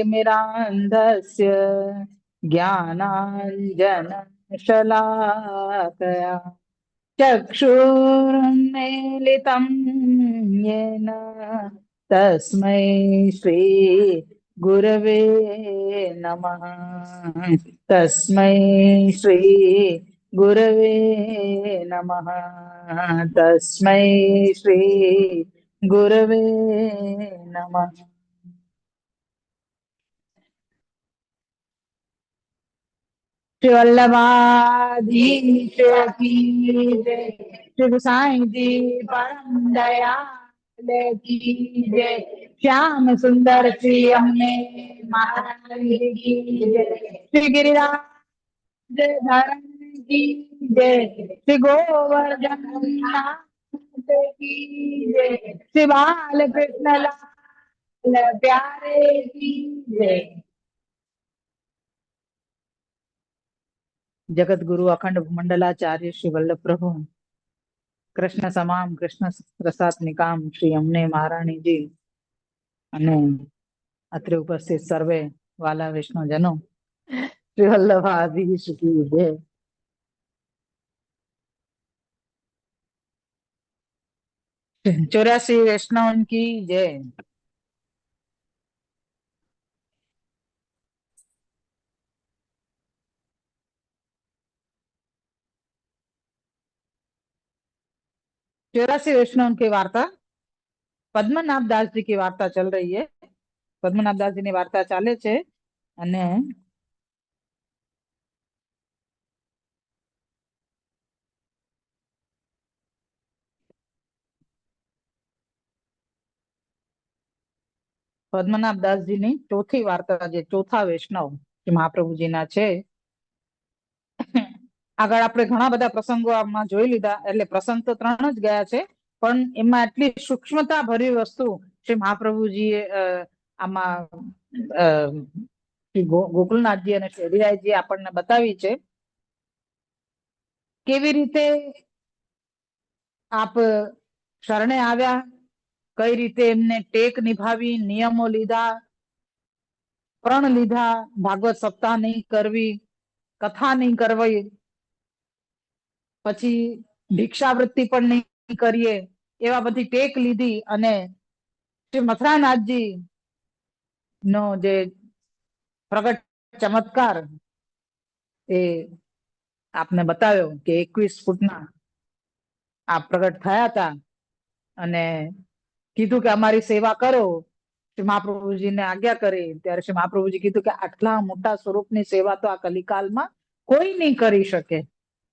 ज्ञानाञ्जनशलाकया ज्ञानाञ्जनशलाकया चक्षुरुन्मीलितं येन तस्मै श्री गुरवे नमः। तस्मै श्री गुरवे नमः। तस्मै श्री गुरवे नमः। श्री वल्लभाधीश की जय। श्री गोसाई जी परम दयाल की जय। श्याम सुंदर श्री अम्मे महाराज की जय। श्री गिरिराज धरण की जय। श्री गोवर्धन नाथ की जय। श्री बाल कृष्ण लाल प्यारे की जय। जगत गुरु अखंड मंडलाचार्य श्री वल्लभ प्रभु कृष्ण समाम कृष्ण प्रसाद निकाम श्री अम्ने महाराणी जी અને અત્રે ઉપસ્થિત સર્વે વાલા વૈષ્ણવજનો શ્રી વલ્લભાધીશ की जय। 84 वैष्णव की जय। चौरासी वैष्णव की वार्ता पद्मनाभ दास जी की वार्ता चल रही है। पद्मनाभ दास जी ની વાર્તા ચાલે છે અને પદ્મનાભ દાસજી ની ચોથી વાર્તા જે ચોથા વૈષ્ણવ જે મહાપ્રભુજીના છે। આગળ આપણે ઘણા બધા પ્રસંગો આમાં જોઈ લીધા, એટલે પ્રસંગ તો 3 જ ગયા છે, પણ એમાં એટલી સૂક્ષ્મતા ભરી વસ્તુ શ્રી મહાપ્રભુજીએ આમાં ગોકુલનાથજી અને શ્રી હરિરાયજી આપણને બતાવી છે। કેવી રીતે આપ શરણે આવ્યા, કઈ રીતે એમને ટેક નિભાવી, નિયમો લીધા, પ્રણ લીધા, ભાગવત સપ્તાહ નહીં કરવી, કથા નહીં કરવી, પછી ભિક્ષાવૃત્તિ પણ નહીં કરીએ, એવા બધી ટેક લીધી અને શ્રી મથુરાનાથજી નો જે પ્રગટ ચમત્કાર એ આપને બતાવ્યો કે 21 ફૂટના આ પ્રગટ થયા હતા અને કીધું કે અમારી સેવા કરો। શ્રી મહાપ્રભુજીને આજ્ઞા કરી ત્યારે શ્રી મહાપ્રભુજી કીધું કે આટલા મોટા સ્વરૂપની સેવા તો આ કલિકાલમાં કોઈ નહીં કરી શકે।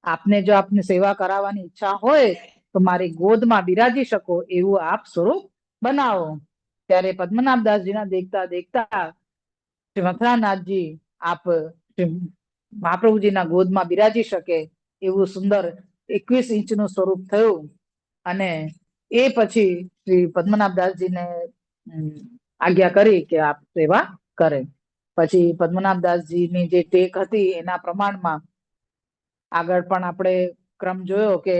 આપને જો આપને સેવા કરાવવાની ઈચ્છા હોય તો મારી ગોદમાં બિરાજી શકો એવું આપ સ્વરૂપ બનાવો। ત્યારે પદ્મનાભ દાસજીના દેખતા દેખતા શ્રી મથુરાનાથજી આપ મહાપ્રભુજીના ગોદમાં બિરાજી શકે એવું સુંદર 21 ઇંચનું સ્વરૂપ થયું અને એ પછી શ્રી પદ્મનાભ દાસજીને આજ્ઞા કરી કે આપ સેવા કરે। પછી પદ્મનાભ દાસજીની જે ટેક હતી એના પ્રમાણમાં આગળ પણ આપણે ક્રમ જોયો કે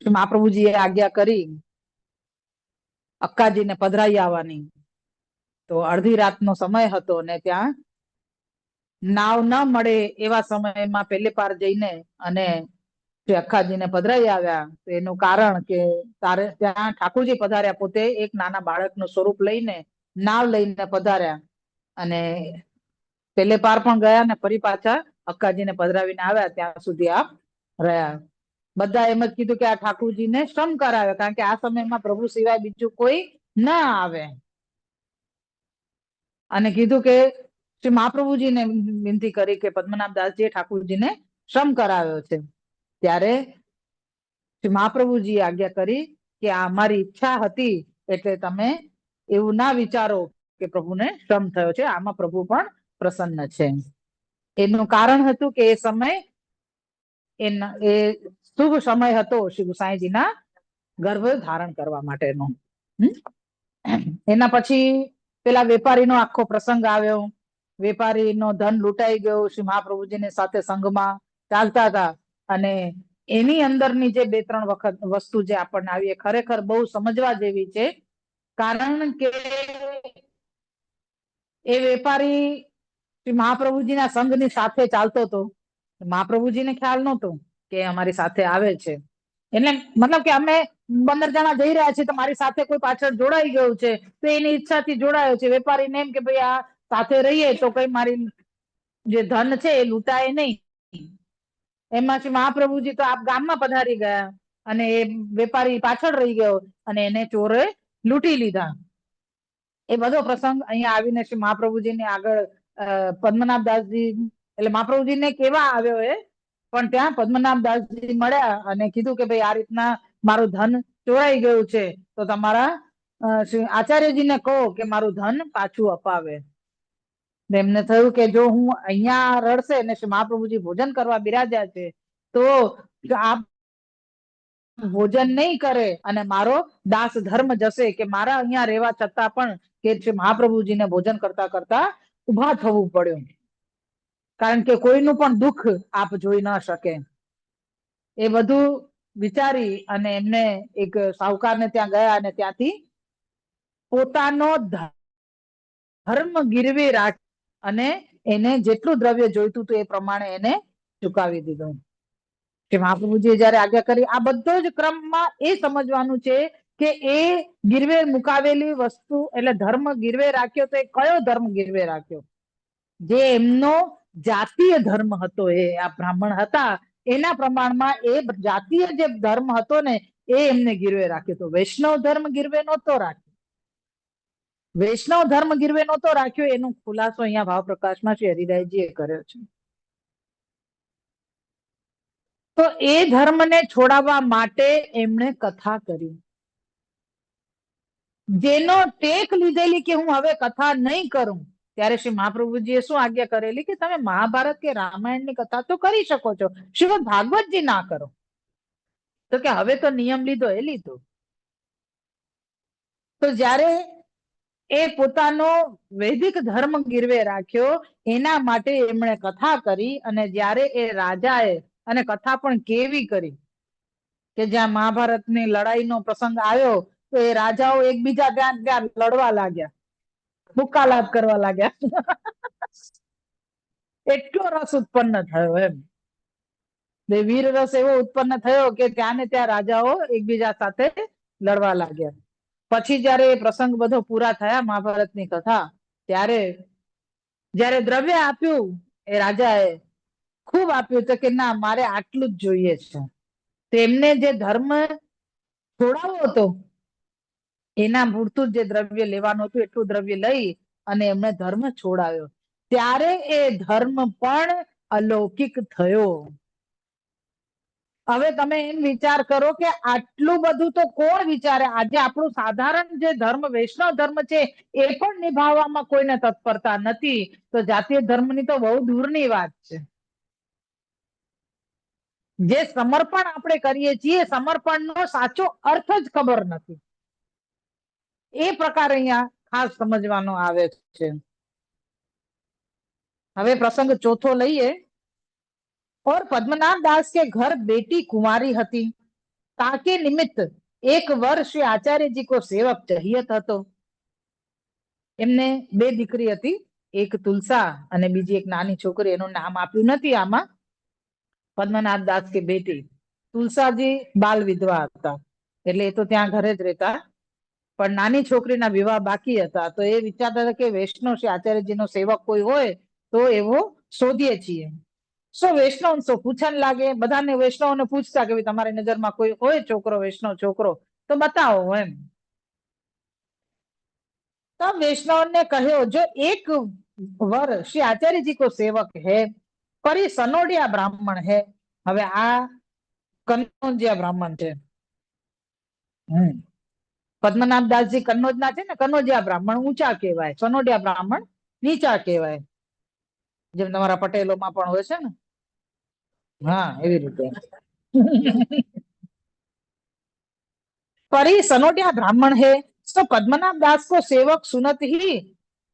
મહાપ્રભુજીએ આજ્ઞા કરી અક્કાજીને પધરાઈ આવવાની, તો અડધી રાતનો સમય હતો ને ત્યાં નાવ ન મળે એવા સમયમાં પહેલે પાર જઈને અને અક્કાજીને પધરાઈ આવ્યા। એનું કારણ કે ત્યાં ઠાકોરજી પધાર્યા, પોતે એક નાના બાળકનું સ્વરૂપ લઈને નાવ લઈને પધાર્યા અને પહેલે પાર પણ ગયા ને ફરી પાછા અક્કાજીને પધરાવીને આવ્યા, ત્યાં સુધી આપ રહ્યા। બધા એમ જ કીધું કે આ ઠાકોરજીને શ્રમ કરાવે, કારણ કે આ સમયમાં પ્રભુ સિવાય બીજું કોઈ ના આવે અને કીધું કે શ્રી મહાપ્રભુજીને વિનંતી કરી કે પદ્મનાભ દાસજીએ ઠાકોરજીને શ્રમ કરાવ્યો છે। ત્યારે શ્રી મહાપ્રભુજીએ આજ્ઞા કરી કે આ અમારી ઈચ્છા હતી, એટલે તમે એવું ના વિચારો કે પ્રભુને શ્રમ થયો છે, આમાં પ્રભુ પણ પ્રસન્ન છે। એનું કારણ હતું કે એ સમય એ શુભ સમય હતો શ્રી ગુસાઈજીના ગર્ભ ધારણ કરવા માટેનો। એના પછી પેલા વેપારીનો આખો પ્રસંગ આવ્યો। વેપારીનો ધન લૂંટાઈ ગયો, શ્રી મહાપ્રભુજીની સાથે સંઘમાં ચાલતા હતા અને એની અંદરની જે 2-3 વખત વસ્તુ જે આપણને આવી ખરેખર બહુ સમજવા જેવી છે કારણ કે એ વેપારી શ્રી મહાપ્રભુજીના સંઘની સાથે ચાલતો હતો. મહાપ્રભુજીને ખ્યાલ નહોતો કે અમારી સાથે આવે છે. એટલે મતલબ કે અમે 15 જણા જઈ રહ્યા છીએ તો મારી સાથે કોઈ પાછળ જોડાઈ ગયું છે, તો એની ઈચ્છાથી જોડાયો છે. વેપારીને એમ કે ભાઈ આ સાથે રહીએ તો કઈ મારી જે ધન છે એ લૂંટાય નહીં. એમાં શ્રી મહાપ્રભુજી તો આપ ગામમાં પધારી ગયા અને એ વેપારી પાછળ રહી ગયો અને એને ચોરે લૂંટી લીધા. એ બધો પ્રસંગ અહીંયા આવીને શ્રી મહાપ્રભુજીને આગળ પદ્મનાભદાસજી એટલે મહાપ્રભુજીને કેવા આવ્યો એ, પણ ત્યાં પદ્મનાભદાસજી મળ્યા અને કીધું કે ભાઈ આ રીતના મારું ધન ચોરાઈ ગયું છે, તો તમારા શ્રી આચાર્યજીને કહો કે મારું ધન પાછું અપાવે. એમને થયું કે જો હું અહીંયા રડશે ને શ્રી મહાપ્રભુજી ભોજન કરવા બિરાજ્યા છે તો આ ભોજન નહીં કરે અને મારો દાસ ધર્મ જશે, કે મારા અહીંયા રહેવા છતાં પણ કે શ્રી મહાપ્રભુજીને ભોજન કરતા કરતા ઉભા થવું પડ્યું, કારણ કે કોઈનું પણ દુઃખ આપ જોઈ ન શકે. એ બધું વિચારી અને એમને એક સાહુકારને ત્યાં ગયા અને ત્યાંથી પોતાનો ધર્મ ગીરવે રાખ અને એને જેટલું દ્રવ્ય જોઈતું હતું એ પ્રમાણે એને ચુકાવી દીધું. કે મહાપ્રભુજીએ જયારે આજ્ઞા કરી, આ બધો જ ક્રમમાં એ સમજવાનું છે કે એ ગીરવે મુકાવેલી વસ્તુ એટલે ધર્મ ગીરવે રાખ્યો તો એ કયો ધર્મ ગીરવે રાખ્યો? જે એમનો જાતીય ધર્મ હતો, એ આ બ્રાહ્મણ હતા એના પ્રમાણમાં એ જાતીય જે ધર્મ હતો ને એ એમને ગીરવે રાખ્યો હતો. વૈષ્ણવ ધર્મ ગીરવે નહોતો રાખ્યો. વૈષ્ણવ ધર્મ ગીરવે નહોતો રાખ્યો એનો ખુલાસો અહીંયા ભાવ પ્રકાશમાં શ્રી હરિદાસજીએ કર્યો છે. તો એ ધર્મને છોડાવવા માટે એમણે કથા કરી. જેનો ટેક લીધેલી કે હું હવે કથા નહીં કરું, ત્યારે શ્રી મહાપ્રભુજીએ શું આજ્ઞા કરેલી કે તમે મહાભારત કે રામાયણની કથા તો કરી શકો છો, શ્રીમદ ભાગવતજી ના કરો. તો કે હવે તો નિયમ લીધો એ લીધો. તો જ્યારે એ પોતાનો વૈદિક ધર્મ ગીરવે રાખ્યો એના માટે એમણે કથા કરી. અને જ્યારે એ રાજાએ અને કથા પણ કેવી કરી કે જ્યાં મહાભારતની લડાઈનો પ્રસંગ આવ્યો તો એ રાજાઓ એકબીજા ત્યાં ત્યાં લડવા લાગ્યા, મુક્કાલાત કરવા લાગ્યા. એટલો રસ ઉત્પન્ન થયો એમ. વીર રસ એવો ઉત્પન્ન થયો કે ત્યાં ને ત્યાં રાજાઓ એકબીજા સાથે લડવા લાગ્યા. પછી જયારે એ પ્રસંગ બધો પૂરા થયા મહાભારતની કથા, ત્યારે જયારે દ્રવ્ય આપ્યું એ રાજાએ ખૂબ આપ્યું તો કે ના મારે આટલું જ જોઈએ છે. તેમને જે ધર્મ છોડાવો હતો એના પૂરતું જે દ્રવ્ય લેવાનું હતું એટલું દ્રવ્ય લઈ અને એમને ધર્મ છોડાવ્યો. ત્યારે એ ધર્મ પણ અલૌકિક થયો. હવે તમે એમ વિચાર કરો કે આટલું બધું તો કોણ વિચારે? આજે આપણું સાધારણ જે ધર્મ વૈષ્ણવ ધર્મ છે એ પણ નિભાવવામાં કોઈને તત્પરતા નથી, તો જાતીય ધર્મની તો બહુ દૂરની વાત છે. જે સમર્પણ આપણે કરીએ છીએ સમર્પણનો સાચો અર્થ જ ખબર નથી. એ પ્રકાર અહીંયા ખાસ સમજવાનો આવે છે. હવે પ્રસંગ ચોથો લઈએ. और पद्मनाभ दास के घर बेटी कुंवारी हती, ताके निमित्त एक वर्ष आचार्य जी को सेवक चाहिए હતો. એમને બે દીકરી હતી, એક તુલસા અને બીજી એક નાની છોકરી. એનું નામ આપ્યું નથી આમાં. પદ્મનાભ દાસ કે બેટી તુલસાજી બાલ વિધવા હતા એટલે એ તો ત્યાં ઘરે જ રહેતા, પણ નાની છોકરીના વિવાહ બાકી હતા. તો એ વિચારતા હતા કે વૈષ્ણવ શ્રી આચાર્યજીનો સેવક કોઈ હોય તો એવો શોધીએ છીએ. સો વૈષ્ણવ સો પૂછન લાગે, બધાને વૈષ્ણવને પૂછતા કે તમારી નજરમાં કોઈ હોય છોકરો, વૈષ્ણવ છોકરો તો બતાવો એમ. तो वैष्णव ने कहो जो एक वर श्री आचार्य जी को सेवक है, पर ये सनोडिया ब्राह्मण है. હવે આ કનોજિયા બ્રાહ્મણ છે. પદ્મનાભ દાસજી કનોજ ના છે ને, કનોજિયા બ્રાહ્મણ ઊંચા કહેવાય, સનોડિયા બ્રાહ્મણ નીચા કહેવાય. જેમ તમારા પટેલોમાં પણ હોય છે ને, हाँ એવી રીતે. पर ये सनोडिया ब्राह्मण है, तो पद्मनाभ दास को सेवक सुनत ही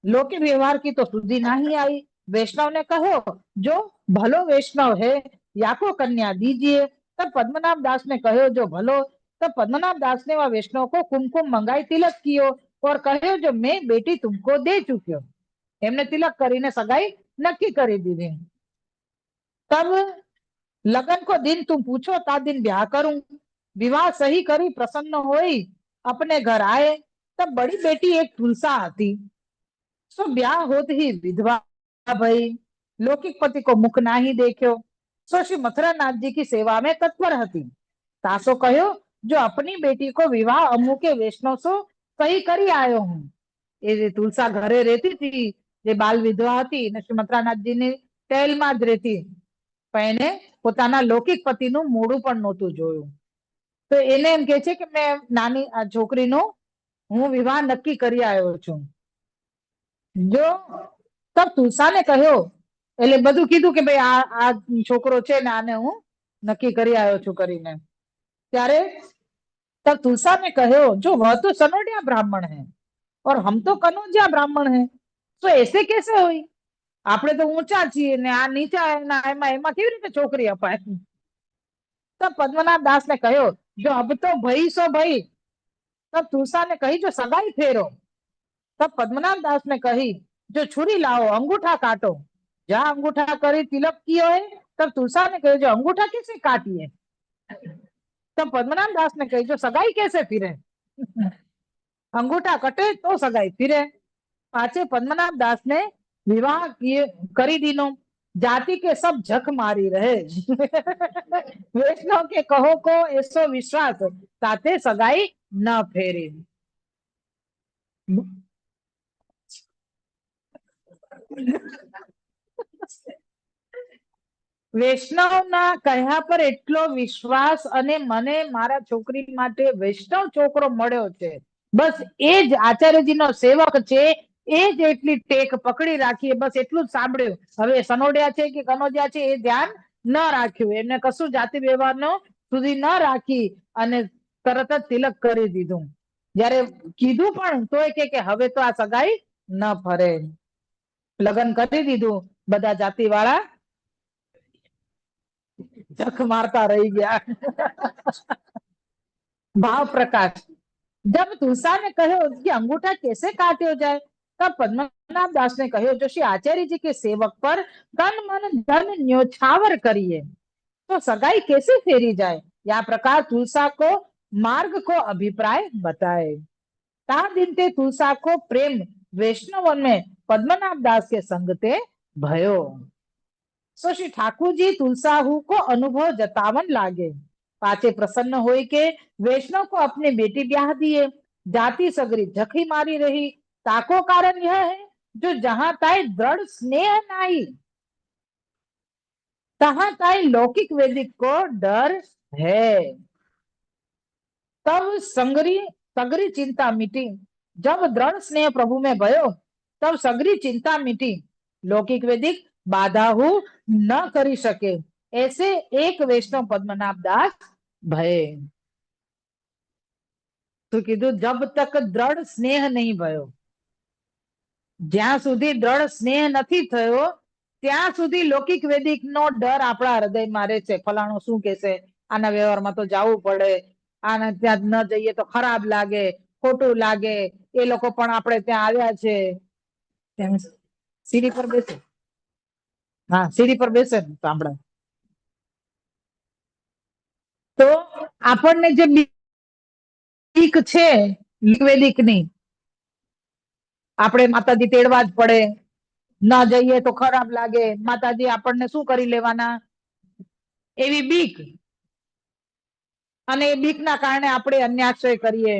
लोके व्यवहार की तो सुधि नहीं आई. वैष्णव ने कहो जो भलो वैष्णव है या को कन्या दीजिए. तब पद्मनाभ दास ने कहो जो भलो. तब पद्मनाभ दास ने वह वैष्णव को कुमकुम मंगाई तिलक कियो. और कहो जो मैं बेटी तुमको दे चुक्यो। एमने तिलक करीने सगाई नक्की करी दीधी। तब लगन को दिन तुम पूछो ता दिन ब्याह करूं। विवाह सही करी प्रसन्न होई अपने घर आए। तब बड़ी बेटी एक तुलसा आती। सो ब्याह होत ही विधवा भई। लौकिक पति को मुख ना ही देखो। सो श्री मथुरा नाथ जी की सेवा में तत्पर हती। तासो कहो जो अपनी बेटी को विवाह अमु के वैष्णव सो सही करी आयो हूँ। એ તુલસા ઘરે રહેતી હતી, જે બાલ વિધવા હતી ને શ્રી મથુરાનાથજીની ટેલમાં જ રહેતી, પણ એને પોતાના લૌકિક પતિનું મોઢું પણ નહોતું જોયું. તો એને એમ કે છે કે મેં નાની આ છોકરીનો હું વિવાહ નક્કી કરી આવ્યો છું. જો તબ તુલસાને કહ્યો, એટલે બધું કીધું કે ભાઈ આ છોકરો છે ને આને હું નક્કી કરી આવ્યો છું કરીને. ત્યારે तब तुलसा ने कहो जो वह तो सनोडिया ब्राह्मण है और हम तो कनौजिया ब्राह्मण है, तो ऐसे कैसे हुई? આપણે તો ઊંચા છીએ ને આ નીચા એમાં એમાં કેવી રીતે છોકરી અપાય? तब पद्मनाभ दास ने कहो जो अब तो भई सो भई। तब तुलसा ने कही जो सगाई फेरो। तब पद्मनाभ दास ने कही जो छुरी लाओ अंगूठा काटो। जहाँ अंगूठा करी तिलक कियो है, तब तुलसा ने कही जो अंगूठा कैसे काटिए? तब पद्मनाभ दास ने कही जो सगाई कैसे फिरे? अंगूठा कटे तो सगाई फिरे। पाछे पद्मनाभ दास ने विवाह किए करी दीनो। जाति के सब झक मारी रहे। वैष्णव के कहो को ऐसो विश्वास ताते सगाई न फेरी। વૈષ્ણવના કહ્યા પર એટલો વિશ્વાસ અને મને મારા છોકરી માટે વૈષ્ણવ છોકરો મળ્યો છે, બસ એ જ આચાર્યજીનો સેવક છે, એ જ એટલી ટેક પકડી રાખી, બસ એટલું જ સાંભળ્યું. હવે સનોડિયા છે કે કનોજિયા છે એ ધ્યાન ન રાખ્યું, એમને કશું જાતિ વ્યવહારનો સુધી ન રાખી અને તરત જ તિલક કરી દીધું. જયારે કીધું પણ તોય કે હવે તો આ સગાઈ ન ફરે. લગ્ન કરી દીધું. બધા જાતિ વાળા जख मारता रह गया। भाव प्रकाश। जब तुलसा ने कहो कि अंगूठा कैसे काटे जाए, तब पद्मनाभ दास ने कहो जो श्री आचार्य जी के सेवक पर तन मन धन न्योछावर करिए तो सगाई कैसे फेरी जाए, या प्रकार तुलसा को मार्ग को अभिप्राय बताए। ता दिन ते तुलसा को प्रेम वैष्णव में पद्मनाभ दास के संगते भयो। सो श्री ठाकुर जी तुलसाहू को अनुभव जतावन लागे। पाचे प्रसन्न हुए के वैष्णव को अपने बेटी ब्याह दिए। जाति सगरी झखी मारी रही, ताको कारण यह है जो जहां ताई दृढ़ स्नेह नाही, तहां ताई लौकिक वैदिक को डर है। तब संगरी सगरी चिंता मिटी। जब दृढ़ स्नेह प्रभु में भयो, तब सगरी चिंता मिटी। लौकिक वैदिक बाधा हु न करी सके, ऐसे एक वैष्णव पद्मनाभ दास भये। तो कीधु जब तक दृढ़ स्नेह नहीं भयो, ज्यां सुधी दृढ़ स्नेह नहीं थयो ત્યાં સુધી લૌકિક વૈદિક નો ડર આપણા હૃદયમાં રહે છે. ફલાણું શું કહેશે, આના વ્યવહારમાં તો જવું પડે, આને ત્યાં ન જઈએ તો ખરાબ લાગે, ખોટું લાગે, એ લોકો પણ આપણે ત્યાં આવ્યા છે. સીડી પર બેસે, હા સીડી પર બેસે ને સાંભળે તો આપણને જે બીક છે વૈદિક ની, આપણે માતાજી તેડવા જ પડે, ના જઈએ તો ખરાબ લાગે, માતાજી આપણને શું કરી લેવાના, એવી બીક. અને એ બીક ના કારણે આપણે અન્યાશ્રય કરીએ.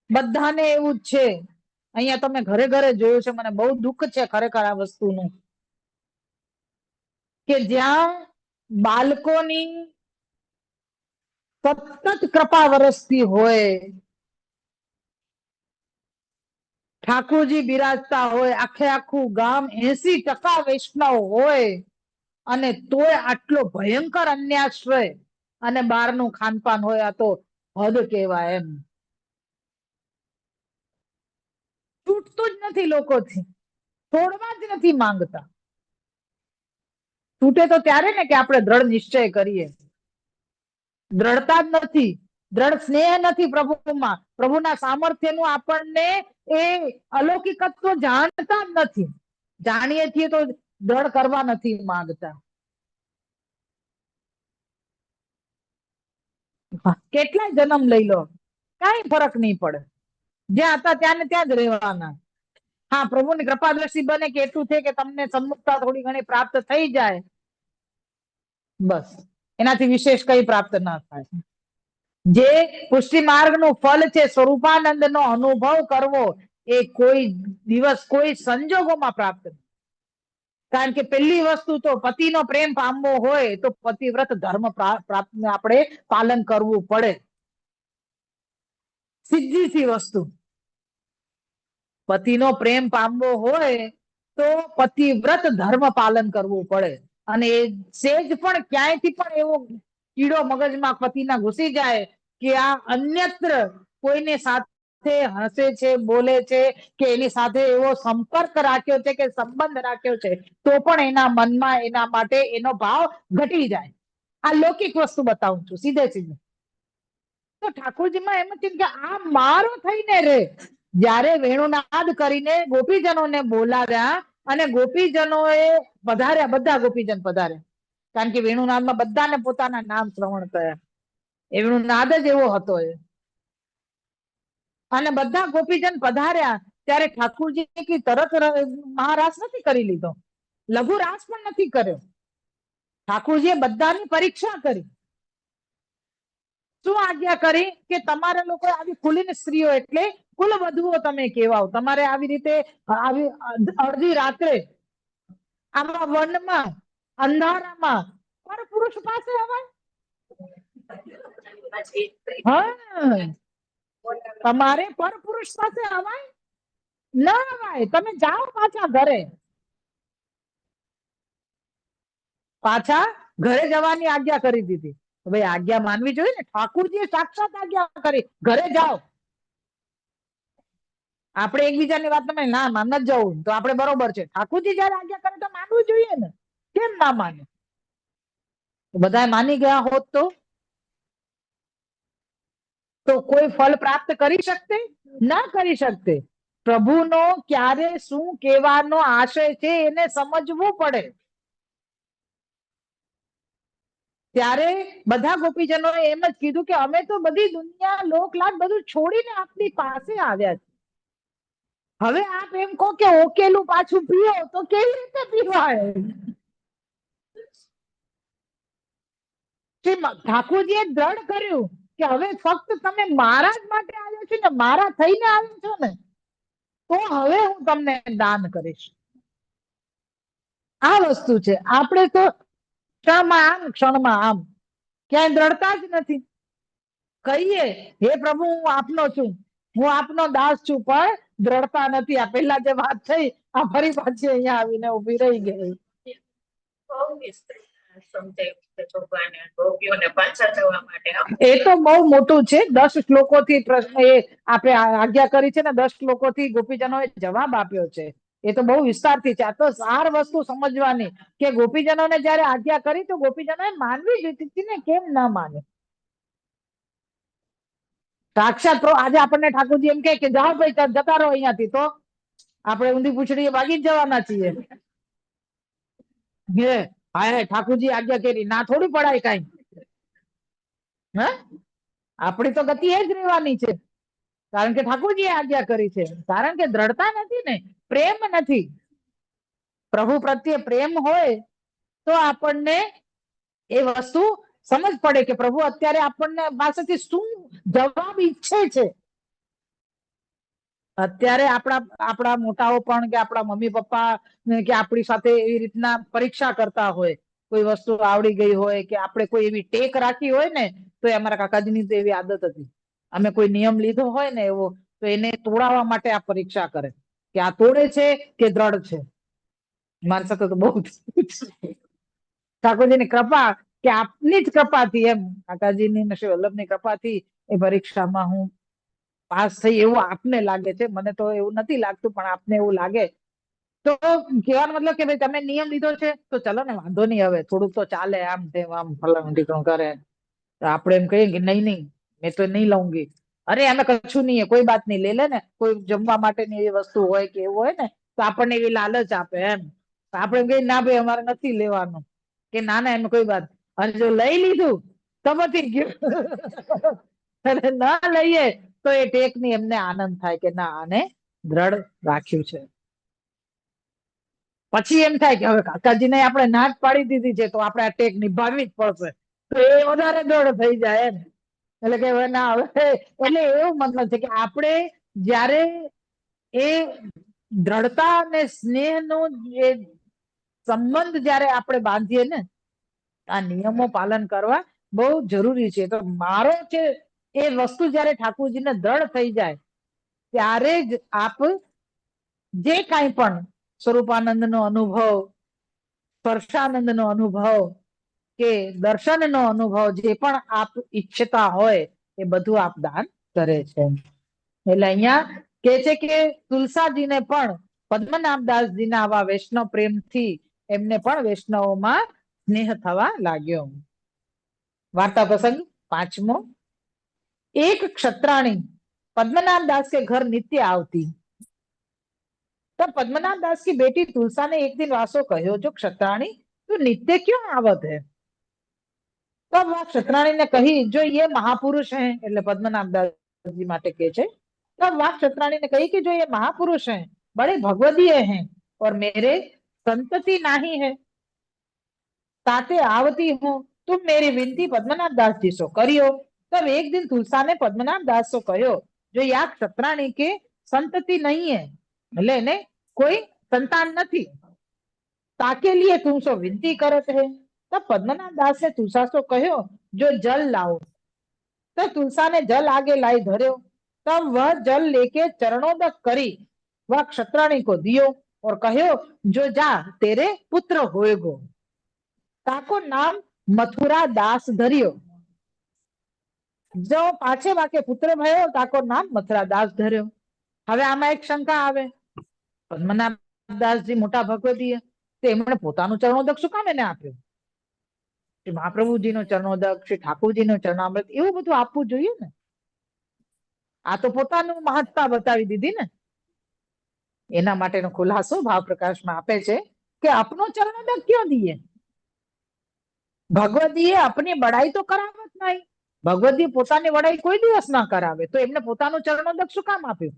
બધાને એવું જ છે. અહીંયા તમે ઘરે ઘરે જોયું છે, મને બહુ દુઃખ છે ખરેખર આ વસ્તુનું, કે જ્યાં બાળકોની સતત કૃપા વરસતી હોય, ઠાકોરજી બિરાજતા હોય, આખે આખું ગામ 80% વૈષ્ણવ હોય, અને તોય આટલો ભયંકર અન્યાશ્રય અને બહારનું ખાનપાન હોય, આ તો હદ કહેવાય. એમ છૂટતું જ નથી લોકોથી, છોડવા જ નથી માંગતા. છૂટે તો ત્યારે ને કે આપણે દ્રઢ નિશ્ચય કરીએ, દ્રઢતા જ નથી. દ્રઢ સ્નેહ નથી પ્રભુમાં, પ્રભુના સામર્થ્યનું આપણને એ અલૌકિકત્વ જાણતા જ નથી. જાણીએ છીએ તો દ્રઢ કરવા નથી માંગતા. કેટલાય જન્મ લઈ લો, કઈ ફરક નહીં પડે. જ્યાં હતા ત્યાં ને ત્યાં જ રહેવાના. હા, પ્રભુની કૃપા દ્રષ્ટિ બને કે એટલું છે કે તમને સન્મુખતા થોડી ઘણી પ્રાપ્ત થઈ જાય, બસ એનાથી વિશેષ કઈ પ્રાપ્ત ના થાય. જે પુષ્ટિ માર્ગનું ફળ છે સ્વરૂપાનંદનો અનુભવ કરવો, એ કોઈ દિવસ કોઈ સંજોગોમાં પ્રાપ્ત નહીં. કારણ કે પહેલી વસ્તુ તો પતિનો પ્રેમ પામવો હોય તો પતિવ્રત ધર્મ આપણે પાલન કરવું પડે. સીધી સી વસ્તુ, પતિનો પ્રેમ પામવો હોય તો પતિવ્રત ધર્મ પાલન કરવું પડે. અને એ સેજ પણ ક્યાંયથી પણ એવો કીડો મગજમાં પતિના ઘૂસી જાય કે આ અન્યત્ર કોઈને સાથે હસે છે, બોલે છે, કે એની સાથે એવો સંપર્ક રાખ્યો છે કે સંબંધ રાખ્યો છે, તો પણ એના મનમાં એના માટે એનો ભાવ ઘટી જાય. આ લૌકિક વસ્તુ બતાવું છું સીધે સીધે. તો ઠાકોરજીમાં એમ છે કે આ મારો થઈને રે. જ્યારે વેણુનાદ કરીને ગોપીજનોને બોલાવ્યા અને ગોપીજનોએ પધાર્યા, બધા ગોપીજન પધાર્યા, કારણ કે વેણુનાદમાં બધાને પોતાના નામ શ્રવણ થયા. એ વેણુનાદ જ એવો હતો. અને બધા ગોપીજન પધાર્યા ત્યારે ઠાકુરજી તરત મહારાસ નથી કરી લીધો, લઘુ રાસ પણ નથી કર્યો. ઠાકુરજીએ બધાની પરીક્ષા કરી. શું આજ્ઞા કરી કે તમારે લોકો આવી ખુલીને સ્ત્રીઓ એટલે કુલ વધુઓ તમે કહેવાઓ, તમારે આવી રીતે આવી અડધી રાત્રે આમાં વનમાં અંધારામાં પર પુરુષ પાસે અવાય? હા, તમારે પર પુરુષ પાસે અવાય ના અવાય. તમે જાઓ પાછા ઘરે, પાછા ઘરે જવાની આજ્ઞા કરી દીધી. ભાઈ આજ્ઞા માનવી જોઈએ ને, ઠાકુરજીએ સાક્ષાત આજ્ઞા કરી ઘરે જાઓ. આપણે એકબીજાની વાત તમે ના માન જ જવું તો આપણે બરોબર છે, ઠાકુરજી જયારે આજ્ઞા કરે તો માનવું જોઈએ ને, કેમ ના માને? બધા માની ગયા હોત તો કોઈ ફળ પ્રાપ્ત કરી શકતે? ના કરી શકતે. પ્રભુનો ક્યારે શું કહેવાનો આશય છે એને સમજવું પડે. ત્યારે બધા ગોપીજનોએ એમ જ કીધું કે અમે તો બધી દુનિયા લોકલાટ બધું છોડીને આપની પાસે આવ્યા છે. હવે આપ એમ કહો કે ઓકેલું પાછું પીઓ તો કેવી રીતે પીવાય? ઠાકોરજીએ દ્રઢ કર્યું કે હવે ફક્ત તમે મારા જ માટે આવ્યો છો ને, મારા થઈને આવ્યો છો ને, તો હવે હું તમને દાન કરીશ. આ વસ્તુ છે. આપણે તો ક્ષણમાં આમ ક્ષણમાં આમ, ક્યાંય દ્રઢતા જ નથી. કહીએ હે પ્રભુ હું આપનો છું, હું આપનો દાસ છું, પણ દ્રઢતા નથી. આ પેલા જે વાત થઈ આ ફરી પાછી અહીંયા આવીને ઉભી રહી ગઈ. એ તો બહુ મોટું છે. 10 શ્લોકોથી પ્રશ્ન એ આપણે આજ્ઞા કરી છે ને, 10 શ્લોકોથી ગોપીજનોએ જવાબ આપ્યો છે. એ તો બહુ વિસ્તારથી છે. આ તો સાર વસ્તુ સમજવાની કે ગોપીજનોને જયારે આજ્ઞા કરી તો ગોપીજનોએ માનવી જોઈતી ને, કેમ ના માને? સાક્ષાત આજે આપણને ઠાકોરજી એમ કે જાઓ ભાઈ જતા રહો અહીંયાથી, તો આપણે ઊંધી પૂછડીએ ભાગી જ જવાના છીએ. હે હા, ઠાકોરજી આજ્ઞા કરી ના થોડી પડાય કઈ. હે આપણી તો ગતિ એ જ રહેવાની છે, કારણ કે ઠાકોરજીએ આજ્ઞા કરી છે. કારણ કે દ્રઢતા નથી ને, પ્રેમ નથી. પ્રભુ પ્રત્યે પ્રેમ હોય તો આપણને એ વસ્તુ સમજ પડે કે પ્રભુ અત્યારે આપણને પાસેથી શું જવાબ ઈચ્છે છે. અત્યારે આપણા મોટાઓ પણ કે આપણા મમ્મી પપ્પા કે આપણી સાથે એવી રીતના પરીક્ષા કરતા હોય, કોઈ વસ્તુ આવડી ગઈ હોય કે આપણે કોઈ એવી ટેક રાખી હોય ને, તો એ અમારા કાકાજીની તો એવી આદત હતી. અમે કોઈ નિયમ લીધો હોય ને એવો, તો એને તોડાવવા માટે આ પરીક્ષા કરે કે આ તોડે છે કે દ્રઢ છે. મારી સાથે તો બહુ ઠાકોરજીની કૃપા કે આપની જ કૃપાથી, એમ કાકાજીની શ્રી વલ્લભની કૃપાથી એ પરીક્ષામાં હું પાસ થઈ એવું આપને લાગે છે. મને તો એવું નથી લાગતું, પણ આપને એવું લાગે તો કહેવાનો મતલબ કે ભાઈ તમે નિયમ લીધો છે તો ચલો ને, વાંધો નહીં, હવે થોડુંક તો ચાલે, આમ તેમ આમ ફલાણું ઢીકણું કરે. તો આપણે એમ કહીએ કે નહીં નહીં, मैं तो नहीं लाऊंगी। अरे અમે કશું નહીં, કોઈ બાત નહીં, લે લે ને, કોઈ જમવા માટેની એવી વસ્તુ હોય કે એવું હોય ને તો આપણને એવી લાલચ આપે એમ, તો આપણે કહીએ ના ભાઈ અમારે નથી લેવાનું, કે ના ના એમ કોઈ વાત, અને જો લઈ લીધું તો પતી ગયું. અને ના લઈએ તો એ ટેક ની એમને આનંદ થાય કે ના આને દ્રઢ રાખ્યું છે. પછી એમ થાય કે હવે કાકાજીને આપણે ના જ પાડી દીધી છે તો આપણે આ ટેક નિભાવવી જ પડશે, તો એ વધારે દ્રઢ થઈ જાય એમ. એટલે કે હવે ના હવે, એટલે એવું મતલબ છે કે આપણે જયારે એ દ્રઢતા અને સ્નેહ નો જે સંબંધ જયારે આપણે બાંધીએ ને, આ નિયમો પાલન કરવા બહુ જરૂરી છે. તો મારો છે એ વસ્તુ જયારે ઠાકોરજીને દ્રઢ થઈ જાય ત્યારે જ આપ જે કાંઈ પણ સ્વરૂપાનંદ નો અનુભવ, સ્પર્શાનંદ નો અનુભવ કે દર્શન નો અનુભવ, જે પણ આપ ઈચ્છતા હોય એ બધું આપ દાન કરે છે. એટલે અહીંયા કે છે કે તુલસાજીને પણ પદ્મનાભદાસજીના આવા વૈષ્ણવ પ્રેમથી એમને પણ વૈષ્ણવોમાં સ્નેહ થવા લાગ્યો. वार्ता प्रसंग 5मो। एक क्षत्राणी पद्मनाभ दास के घर नित्य आवती। तब पद्मनाभ दास की बेटी तुलसा ने एक दिन वासो कहो, जो क्षत्राणी तू नित्य क्यों आवत है? तब वह क्षत्राणी ने कही, जो ये महापुरुष हैं, એટલે પદ્મનાભ દાસજી માટે કહે છે, तब वह क्षत्राणी ने कही कि जो ये महापुरुष हैं बड़े भगवदीय हैं और मेरे संतति नहीं है, ताते आवती हूँ, तुम मेरी विनती पद्मनाभ दास जी सो करियो। तब एक दिन तुलसा ने पद्मनाभ दास सो कहो, जो या क्षत्राणी के संतति नहीं है, એટલે એને કોઈ સંતાન નથી, ताके लिए तुम सो विनती करत है। तब पद्मनाभ दास ने तुलसा सो कहो, जो जल लाओ। तो तुलसा ने जल आगे लाई धर्यो। तब वह जल लेके चरणोदक करी वह क्षत्राणी को दियो और कहो, जो जा तेरे पुत्र होएगो। ताको नाम मथुरा दास धर्यो। जो पाछे वाके पुत्र भयो ताको नाम मथुरा दास धर्यो। હવે આમાં એક શંકા આવે, પદ્મનાભ દાસજી મોટા ભગવદીય, તો એમણે પોતાનું ચરણોદક શું કામ એને આપ્યું? શ્રી મહાપ્રભુજીનો ચરણોદક, શ્રી ઠાકોરજીનો ચરણામૃત એવું બધું આપવું જોઈએ ને. આ તો પોતાનું મહત્તા બતાવી દીધી ને. એના માટેનો ખુલાસો ભાવ પ્રકાશમાં આપે છે કે આપનો ચરણોદક ક્यों दिए? ભગવદીએ अपनी बड़ाई तो કરાવત નહીં, ભગવદીએ પોતાની વડાઈ કોઈ દિવસ ના કરાવે, તો એમને પોતાનું ચરણોદક શું કામ આપ્યું?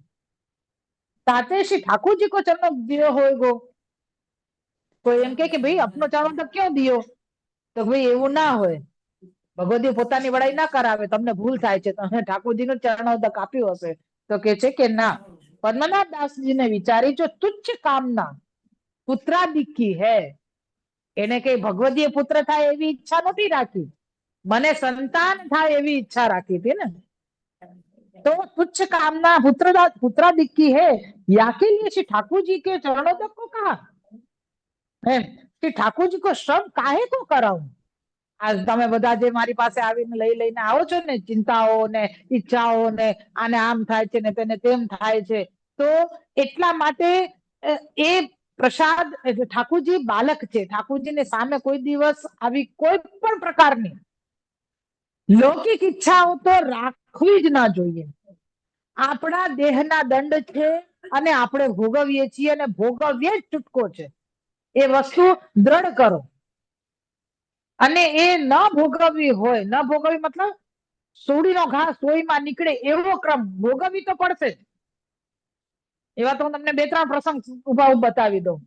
ताते श्री ठाकुर जी को चरणोदक दियो होएगो। तो एम के भाई अपनो चरणोदक क्यों दियो? तो भाई એવું ના હોય, ભગવદીએ પોતાની વડાઈ ના કરાવે, તમને ભૂલ થાય છે, તમે ઠાકોરજીનું ચરણોદક આપ્યું હશે. તો કે છે કે ના, પદ્મનાભ દાસજીને વિચારી જો તુચ્છ કામના પુત્રાદિકી હે, એને કઈ ભગવદીય પુત્ર થાય એવી ઈચ્છા નથી રાખી, મને સંતાન થાય એવી ઈચ્છા રાખી હતી ને. तो तुच्छ कामना पुत्रादिकी है, या के लिए श्री ठाकुर जी के चरणोदक को कहा है, श्री ठाकुर जी को श्रम काहे को कराऊं? आज તમે બધા જે મારી પાસે આવીને લઈ લઈને આવો છો ને, ચિંતાઓ ને ઈચ્છાઓ ને આને આમ થાય છે ને તેને તેમ થાય છે, તો એટલા માટે એ પ્રસાદ ઠાકોરજી બાલક છે, ઠાકોરજીને સામે કોઈ દિવસ આવી કોઈ પણ પ્રકારની લૌકિક ઈચ્છાઓ તો રાખવી જ ના જોઈએ. આપણા દેહના દંડ છે અને આપણે ભોગવીએ છીએ અને ભોગવીએ જ છૂટકો છે, એ વસ્તુ દ્રઢ કરો. અને એ ન ભોગવવી હોય, ન ભોગવવી મતલબ સોડીનો ઘા સોયમાં નીકળે એવો ક્રમ ભોગવવી તો પડશે જ. એવા તો હું તમને 2-3 પ્રસંગ ઉભા બતાવી દઉં.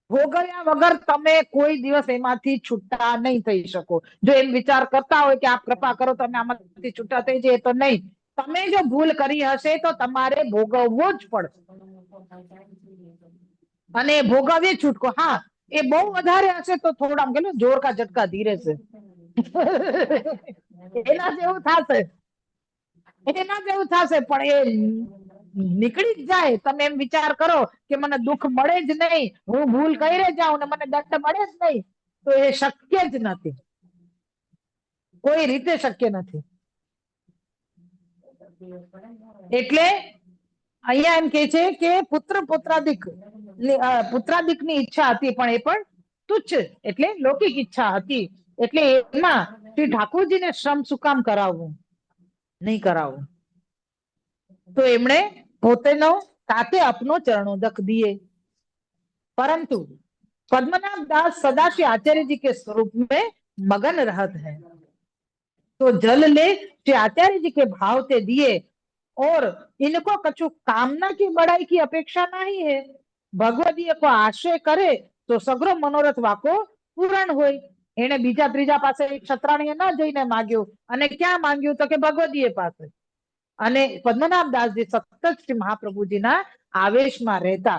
ભોગવ્યા વગર તમે કોઈ દિવસ એમાંથી છૂટા નહીં થઈ શકો. જો એમ વિચાર કરતા હોય કે આપ કૃપા કરો તમે આમાંથી છૂટા થઈ જાય, તો નહીં. તમે જો ભૂલ કરી હશે તો તમારે ભોગવવો જ પડશે, અને ભોગવીએ છૂટકો. હા, એ બહુ વધારે હશે તો થોડા કે જોર કા ઝટકા ધીરે છે, એના જેવું થશે, એના જેવું થશે. પણ એ નીકળી જ જાય, તમે એમ વિચાર કરો કે મને દુઃખ મળે જ નહીં, હું ભૂલ કરી જાઉં ને મને દંડ મળે જ નહીં, તો એ શક્ય જ નથી, કોઈ રીતે શક્ય નથી. એટલે અહીંયા એમ કે છે કે પુત્રાદિકની ઈચ્છા હતી, પણ એ પણ તુચ્છ એટલે લૌકિક ઈચ્છા હતી. એટલે એમાં શ્રી ઠાકોરજીને શ્રમ શું કામ કરાવવું? નહીં કરાવું. तो एमणे पोतेनो ताते अपनो चरणोदक दिए, परंतु पद्मनाभ दास सदा श्री आचार्य जी के स्वरूप में मगन रहत है। तो जल ले श्री आचार्य जी के भाव से दिए, और इनको कछु कामना की बड़ाई की अपेक्षा नहीं है। भगवदीय को आश्रय करे तो सगरो मनोरथ वाको पूर्ण होय। એને બીજા ત્રીજા પાસે ક્ષત્રાણીએ ન જઈને માગ્યું, અને ક્યાં માંગ્યું તો કે ભગવદીય પાસે. અને પદ્મનાભ દાસજી સતત શ્રી મહાપ્રભુજીના આવેશમાં રહેતા,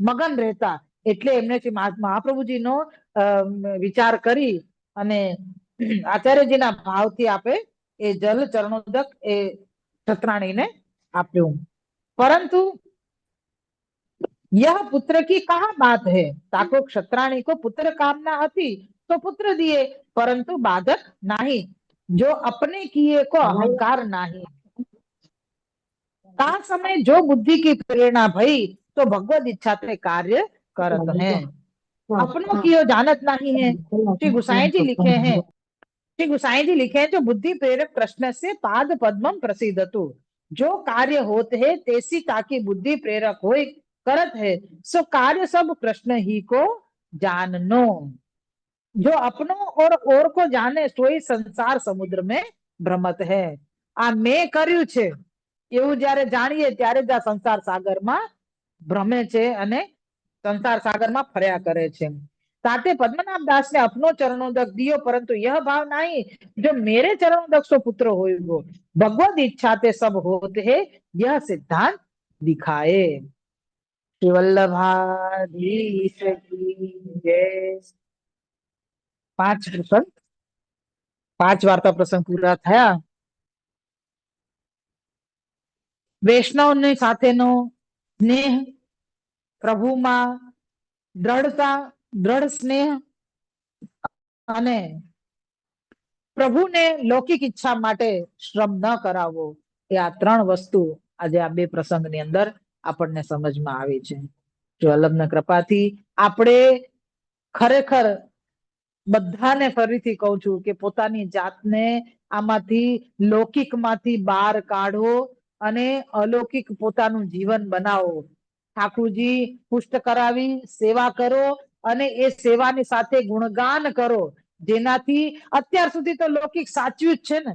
મગન રહેતા, એટલે એમને શ્રી મહાપ્રભુજીનો વિચાર કરી અને આચાર્યજીના ભાવથી આપે એ જલ ચરણોદક એ ક્ષત્રાણીને આપ્યું. પરંતુ यह पुत्र की कहा बात है, ताको क्षत्राणी को पुत्र कामना હતી तो पुत्र दिए, परंतु बाधक नहीं, जो अपने किए को अहंकार नहीं। ता समय जो बुद्धि की प्रेरणा भई तो भगवत इच्छा से कार्य करत है। अपनों की जानत नहीं है। श्री गुसाई जी लिखे हैं, श्री गुसाई जी लिखे हैं, जो बुद्धि प्रेरक कृष्ण से पाद पद्मम प्रसिद्धतु, जो कार्य होते है तेसी ताकि बुद्धि प्रेरक होय करत है, सो कार्य सब कृष्ण ही को जाननो। जो अपनों और को जाने सोई संसार समुद्र में भ्रमत है। आ मैं કર્યું છે એવું જયારે જાણીએ ત્યારે જ આ સંસાર સાગરમાં ભ્રમે છે અને સંસાર સાગરમાં ફર્યા કરે છે। ताते पद्मनाभ दास ने अपनो चरणोदक दियो, परंतु यह भाव नहीं, जो मेरे चरणोदक सो पुत्र होएगो, भगवत इच्छा ते सब होते है, यह सिद्धांत दिखाए। श्री वल्लभाधीश की जय। 5 प्रसंग, 5 वार्ता प्रसंग पूरा થયા। વૈષ્ણવની સાથેનો સ્નેહ, પ્રભુમાં દ્રઢતા, દ્રઢ સ્નેહ અને પ્રભુને લૌકિક ઈચ્છા માટે શ્રમ ન કરાવવો, એ આ 3 વસ્તુ આજે આ 2 પ્રસંગની અંદર આપણને સમજમાં આવી છે। જો વલ્લભના કૃપાથી આપણે ખરેખર બધાને ફરીથી કહું છું કે પોતાની જાતને આમાંથી લૌકિકમાંથી બહાર કાઢો અને અલૌકિક પોતાનું જીવન બનાવો। ઠાકુરજી પુષ્ટ કરાવી સેવા કરો અને એ સેવાની સાથે ગુણગાન કરો, જેનાથી અત્યાર સુધી તો લૌકિક સાચ્યું જ છે ને।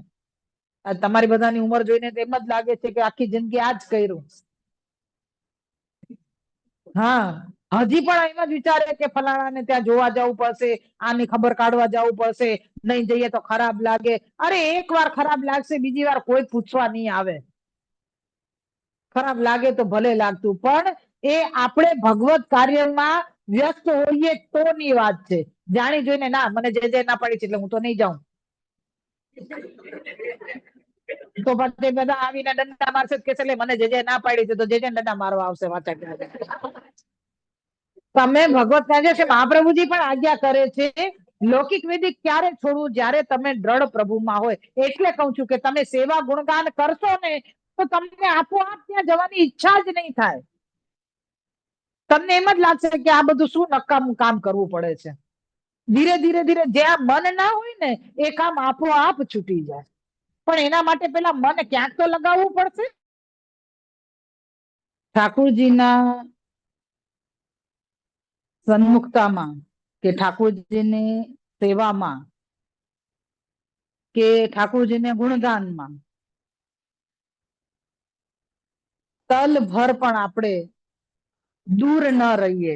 તમારી બધાની ઉંમર જોઈને એમ જ લાગે છે કે આખી જિંદગી આ જ કર્યું। હા, હજી પણ એમ જ વિચારે કે ફલાણાને ત્યાં જોવા જવું પડશે, આની ખબર કાઢવા જવું પડશે, નહીં જઈએ તો ખરાબ લાગે। અરે એક વાર ખરાબ લાગશે, બીજી વાર કોઈ પૂછવા નહીં આવે। ખરાબ લાગે તો ભલે લાગતું, પણ એ આપણે ભગવત કાર્યમાં વ્યસ્ત હોઈએ તોની વાત છે। જાણી જોઈને ના, મને જે ના પાડી છે એટલે હું તો નહીં જાઉં, તો પછી બધા આવીને દંડા મારશે કે એટલે મને જે ના પાડી છે તો જે દંડા મારવા આવશે વાચા કરે। તમે ભગવત કાર્ય છે, મહાપ્રભુજી પણ આજ્ઞા કરે છે, લૌકિક વિધિ ક્યારે છોડવું, જ્યારે તમે દ્રઢ પ્રભુમાં હોય। એટલે કહું છું કે તમે સેવા ગુણગાન કરશો ને તો તમને આપોઆપ ત્યાં જવાની ઈચ્છા જ નહીં થાય। તમને એમ જ લાગશે કે આ બધું શું નકામું કામ કરવું પડે છે। ધીરે ધીરે ધીરે જ્યાં મન ના હોય ને એ કામ આપોઆપ છૂટી જાય, પણ એના માટે પેલા મન ક્યાંક તો લગાવવું પડશે। ઠાકુરજીના સન્મુખતામાં કે ઠાકુરજીની સેવામાં કે ઠાકુરજીને ગુણગાનમાં તલ ભર પણ આપણે દૂર ન રહીએ,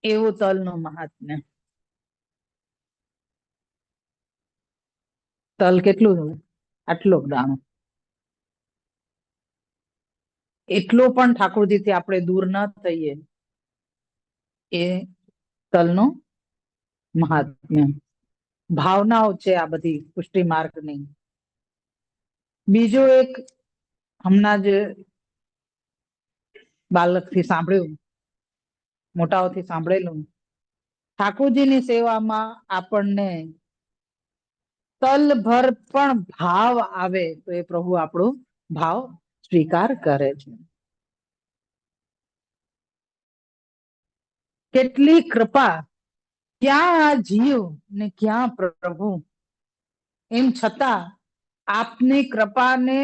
એવું તલનું મહાત્મ્ય। તલ કેટલું હોય? આટલો દાણો, એટલો પણ ઠાકોરજીથી આપણે દૂર ન થઈએ, એ તલનું મહાત્મ્ય। ભાવનાઓ છે આ બધી પુષ્ટિ માર્ગની। બીજું એક હમણાં જ બાલકથી સાંભળ્યું, મોટાઓથી સાંભળેલું, ઠાકોરજીની સેવામાં આપણને તલભર પણ ભાવ આવે તો એ પ્રભુ આપણો ભાવ સ્વીકાર કરે છે। કેટલી કૃપા, ક્યાં આ જીવ ને ક્યાં પ્રભુ। એમ છતાં આપની કૃપાને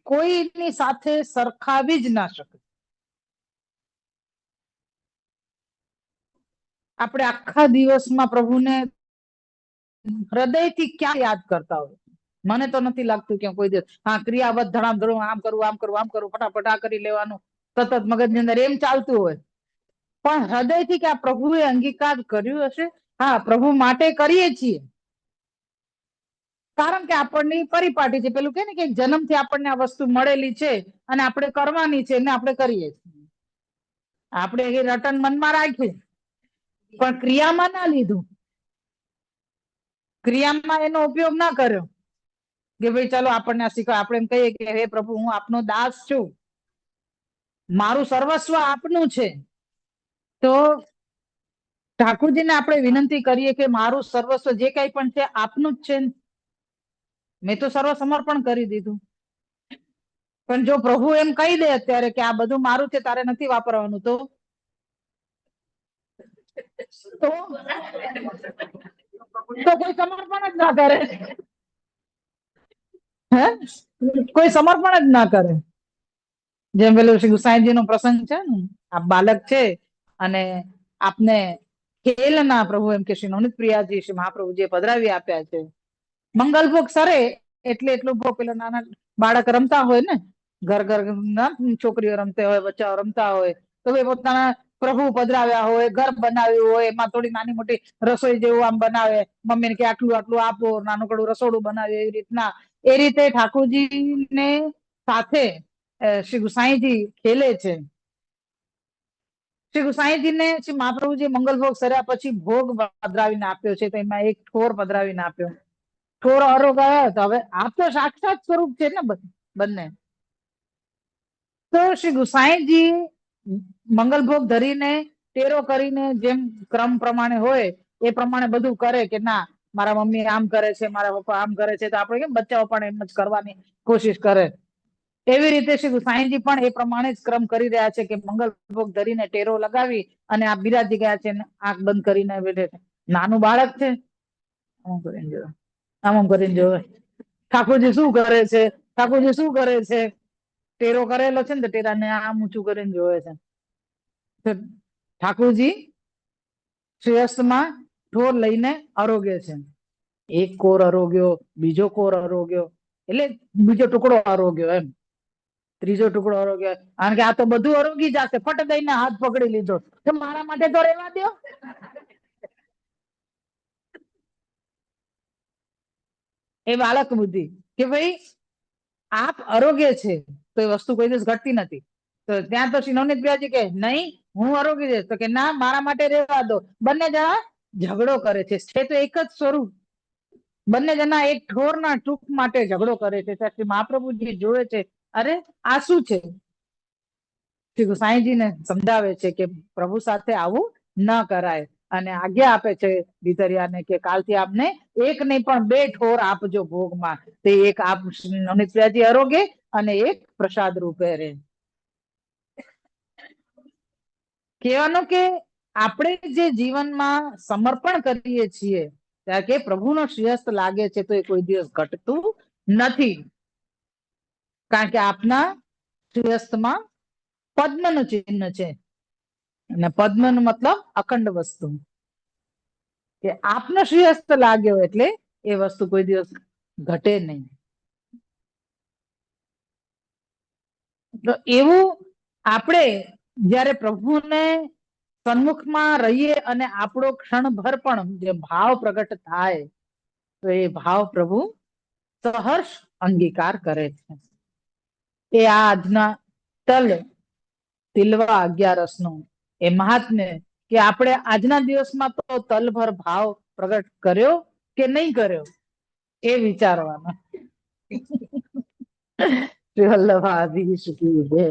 કોઈની સાથે સરખાવી જ ના શકે. આપણે આખા દિવસમાં પ્રભુને હૃદયથી ક્યાં યાદ કરતા હોય? મને તો નથી લાગતું કે કોઈ દિવસ. હા, ક્રિયાવત ધડામ ધડું આમ કરવું, આમ કરવું, આમ કરવું, ફટાફટ આ કરી લેવાનું, સતત મગજની અંદર એમ ચાલતું હોય. પણ હૃદયથી કે આ પ્રભુએ અંગીકાર કર્યું હશે? હા, પ્રભુ માટે કરીએ છીએ, કારણ કે આપણની પરિપાટી છે. પેલું કે ને કે જન્મથી આપણને આ વસ્તુ મળેલી છે અને આપણે કરવાની છે ને આપણે કરીએ છીએ. આપણે એ રટન મનમાં રાખ્યું પણ ક્રિયામાં ના લીધું, ક્રિયામાં એનો ઉપયોગ ના કર્યો કે ભાઈ ચાલો આપણને આ શીખવા. આપણે એમ કહીએ કે હે પ્રભુ, હું આપનો દાસ છું, મારું સર્વસ્વ આપનું છે. તો ઠાકુરજીને આપણે વિનંતી કરીએ કે મારું સર્વસ્વ જે કઈ પણ છે આપનું જ છે. મેં તો સર્વ સમર્પણ કરી દીધું. પણ જો પ્રભુ એમ કહી દે અત્યારે કે આ બધું મારું છે, તારે નથી વાપરવાનું, તો કોઈ સમર્પણ જ ના કરે. હે, કોઈ સમર્પણ જ ના કરે. જેમ પેલું શ્રી ગુસાઈજી નો પ્રસંગ છે ને, આ બાલક છે અને આપને ખેલના પ્રભુ એમ કે શ્રી નવનીત પ્રિયાજી શ્રી મહાપ્રભુ જે પધરાવી આપ્યા છે, મંગલ ભોગ સરે એટલે એટલું ભોગ પેલા નાના બાળક રમતા હોય ને, ઘર ઘર ના છોકરીઓ રમતા હોય, બચ્ચાઓ રમતા હોય, તો એ પોતાના પ્રભુ પધરાવ્યા હોય, ઘર બનાવ્યું હોય, એમાં થોડી નાની મોટી રસોઈ જેવું આમ બનાવે, મમ્મીને કે આટલું આટલું આપો, નાનકડું રસોડું બનાવે, એવી રીતના એ રીતે ઠાકોરજી ને સાથે શ્રી ગુસાઈજી ખેલે છે. શ્રી ગુસાઈજી ને શ્રી મહાપ્રભુજી મંગલ ભોગ સર્યા પછી ભોગ પધરાવીને આપ્યો છે, તો એમાં એક ઠોર પધરાવીને આપ્યો. ઠોર હરો ગયો તો હવે આ તો સાક્ષાત સ્વરૂપ છે ને બંને. તો શ્રી ગુસાઈજી મંગલ ભોગ ધરીને ટેરો કરીને જેમ ક્રમ પ્રમાણે હોય એ પ્રમાણે બધું કરે કે ના મારા મમ્મી આમ કરે છે, મારા પપ્પા આમ કરે છે, તો આપણે કેમ બચ્ચાઓ પણ એમ જ કરવાની કોશિશ કરે, એવી રીતે શ્રી ગુસાઈજી પણ એ પ્રમાણે જ ક્રમ કરી રહ્યા છે કે મંગલ ભોગ ધરીને ટેરો લગાવી અને આ બિરાજી ગયા છે, આંખ બંધ કરીને બેઠે છે. નાનું બાળક છે, આમ કરીને જોવે, આમ કરીને જોવે ઠાકોરજી શું કરે છે, ઠાકોરજી શું કરે છે. ટેરો કરેલો છે ને, તો ટેરાને આમ ઊંચું કરીને જોવે છે. ઠાકોરજી શ્રેયસમાં ઠોર લઈને આરોગ્ય છે. એક કોર આરોગ્યો, બીજો કોર આરોગ્યો, એટલે બીજો ટુકડો આરોગ્યો, એમ ત્રીજો ટુકડો આરોગ્ય. કારણ કે આ તો બધું આરોગી જશે, ફટ દઈને હાથ પકડી લીધો, તો મારા માટે તો રહેવા દો. એ બાળક બુદ્ધિ કે ભાઈ આપ આરોગ્ય છે તો એ વસ્તુ કોઈ દિવસ ઘટતી નથી. તો ત્યાં તો શ્રી નવનીત પ્રિયાજી કે નહીં, હું આરોગી જઈશ, તો કે ના, મારા માટે રહેવા દો. બંને જણા ઝઘડો કરે છે, છે તો એક જ સ્વરૂપ. બંને જણા એક ઠોરના ટૂંક માટે ઝઘડો કરે છે. શ્રી મહાપ્રભુજી જોવે છે, અરે આ શું છે? શ્રી ગુસાઈજીને સમજાવે છે કે પ્રભુ સાથે આવું ન કરાય અને આજ્ઞા આપે છે ભીતરિયાને કે કાલથી આપને એક નહીં પણ બે ઠોર આપજો ભોગમાં. તે એક આપ નવનીત પ્રિયાજી આરોગે અને એક પ્રસાદ રૂપે રહે. કહેવાનું કે આપણે જે જીવનમાં સમર્પણ કરીએ છીએ ત્યારે કે પ્રભુનો શ્રેયસ્ત લાગે છે, તો એ કોઈ દિવસ ઘટતું નથી. કારણ કે આપના શ્રેયસ્તમાં પદ્મનું ચિહ્ન છે, અને પદ્મનો મતલબ અખંડ વસ્તુ. કે આપનો શ્રેયસ્ત લાગ્યો એટલે એ વસ્તુ કોઈ દિવસ ઘટે નહીં. તો એવું આપણે જયારે પ્રભુને સન્મુખમાં રહીએ અને આપણો ક્ષણભર પણ જે ભાવ પ્રગટ થાય, તો એ ભાવ પ્રભુ સહર્ષ અંગીકાર કરે છે. એ આજના તિલવા 11 એ મહાત્મ્ય કે આપણે આજના દિવસમાં તો તલભર ભાવ પ્રગટ કર્યો કે નહીં કર્યો, એ વિચારવાનું. શ્રી વલ્લભાધીશ કી જય.